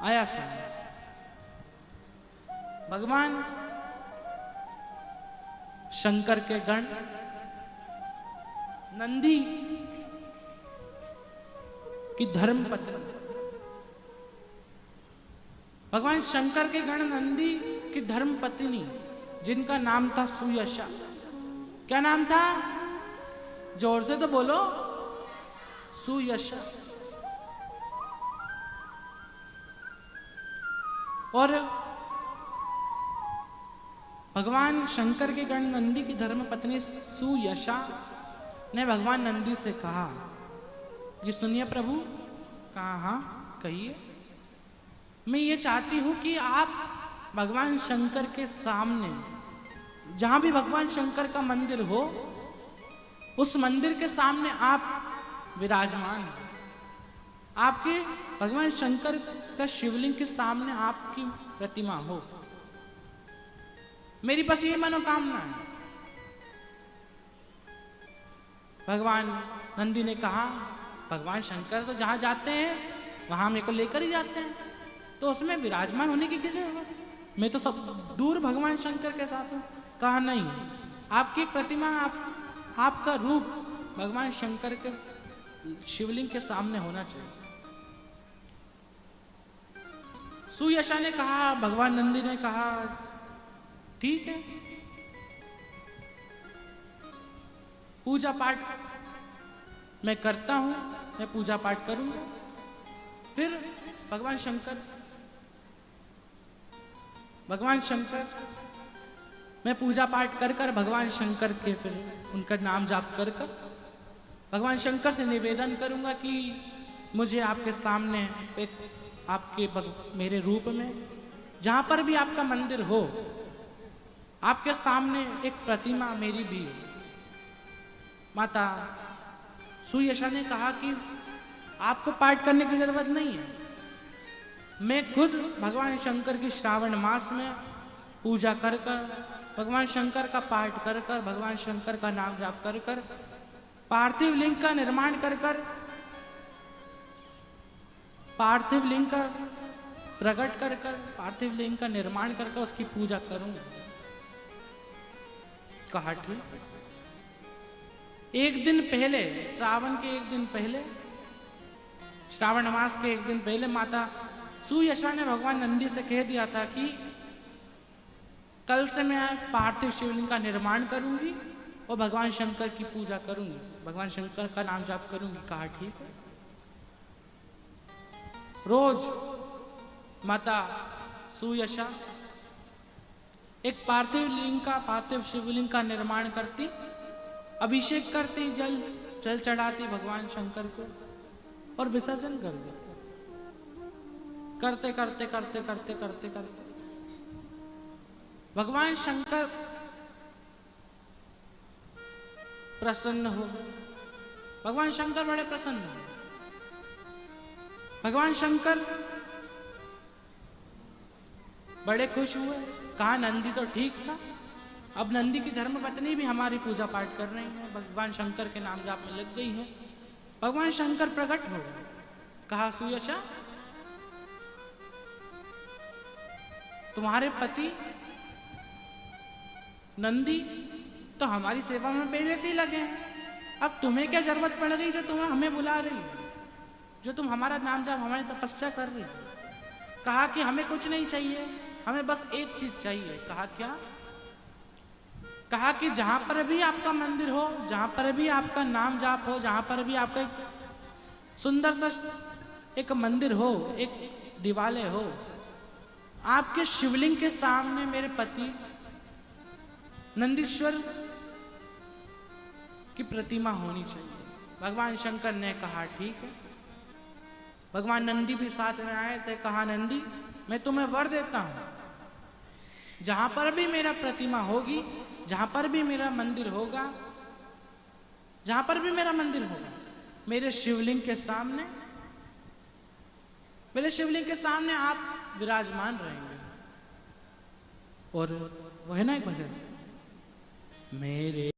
आया समय भगवान शंकर के गण नंदी की धर्म पत्नी, भगवान शंकर के गण नंदी की धर्म पत्नी जिनका नाम था सुयशा। क्या नाम था? जोर से तो बोलो। सुयशा। और भगवान शंकर के गण नंदी की धर्म पत्नी सुयशा ने भगवान नंदी से कहा, ये सुनिए प्रभु। कहा हाँ कहिए। मैं ये चाहती हूं कि आप भगवान शंकर के सामने, जहां भी भगवान शंकर का मंदिर हो, उस मंदिर के सामने आप विराजमान हैं। आपके भगवान शंकर का शिवलिंग के सामने आपकी प्रतिमा हो। मेरी बस ये मनोकामना है। भगवान नंदी ने कहा, भगवान शंकर तो जहां जाते हैं वहां मेरे को लेकर ही जाते हैं, तो उसमें विराजमान होने की किसी, मैं तो सब दूर भगवान शंकर के साथ हूं। कहा नहीं, आपकी प्रतिमा, आपका रूप भगवान शंकर के शिवलिंग के सामने होना चाहिए। सुयशा ने कहा, भगवान नंदी ने कहा ठीक है, पूजा पाठ मैं करता हूं, मैं पूजा पाठ करूंगा। फिर भगवान शंकर मैं पूजा पाठ कर कर भगवान शंकर के फिर उनका नाम जाप कर कर भगवान शंकर से निवेदन करूंगा कि मुझे आपके सामने एक मेरे रूप में, जहां पर भी आपका मंदिर हो, आपके सामने एक प्रतिमा मेरी भी हो। माता सुयशा ने कहा कि आपको पाठ करने की जरूरत नहीं है, मैं खुद भगवान शंकर की श्रावण मास में पूजा कर कर, भगवान शंकर का पाठ कर कर, भगवान शंकर का नाम जाप कर कर, पार्थिव लिंग का निर्माण कर कर, पार्थिव लिंग का प्रकट कर कर, पार्थिव लिंग का निर्माण कर कर उसकी पूजा करूंगा। कहा ठीक। एक दिन पहले, श्रावण के एक दिन पहले, श्रावण मास के एक दिन पहले माता सुयशा ने भगवान नंदी से कह दिया था कि कल से मैं पार्थिव शिवलिंग का निर्माण करूंगी और भगवान शंकर की पूजा करूंगी, भगवान शंकर का नाम जाप करूंगी। कहा ठीक है। रोज माता सुयशा एक पार्थिव शिवलिंग का निर्माण करती, अभिषेक करती, जल चढ़ाती भगवान शंकर को और विसर्जन कर देती। करते करते करते करते करते करते भगवान शंकर प्रसन्न हो। भगवान शंकर बड़े प्रसन्न हो। भगवान शंकर बड़े खुश हुए। कहा नंदी तो ठीक था, अब नंदी की धर्म पत्नी भी हमारी पूजा पाठ कर रही है, भगवान शंकर के नाम जाप में लग गई है। भगवान शंकर प्रकट हो गए। कहा सुयशा, तुम्हारे पति नंदी तो हमारी सेवा में पहले से ही लगे हैं, अब तुम्हें क्या जरूरत पड़ गई जो तुम्हें हमें बुला रही है, जो तुम हमारा नाम जाप, हमारी तपस्या कर रही हो। कहा कि हमें कुछ नहीं चाहिए, हमें बस एक चीज चाहिए। कहा क्या? कहा कि जहां पर भी आपका मंदिर हो, जहां पर भी आपका नाम जाप हो, जहां पर भी आपका एक सुंदर सा एक मंदिर हो, एक दिवालय हो, आपके शिवलिंग के सामने मेरे पति नंदीश्वर की प्रतिमा होनी चाहिए। भगवान शंकर ने कहा ठीक है। भगवान नंदी भी साथ में आए थे। कहा नंदी, मैं तुम्हें वर देता हूं, जहां पर भी मेरा प्रतिमा होगी, जहां पर भी मेरा मंदिर होगा, जहां पर भी मेरा मंदिर होगा, मेरे शिवलिंग के सामने आप विराजमान रहेंगे। और वह ना एक भजन, मेरे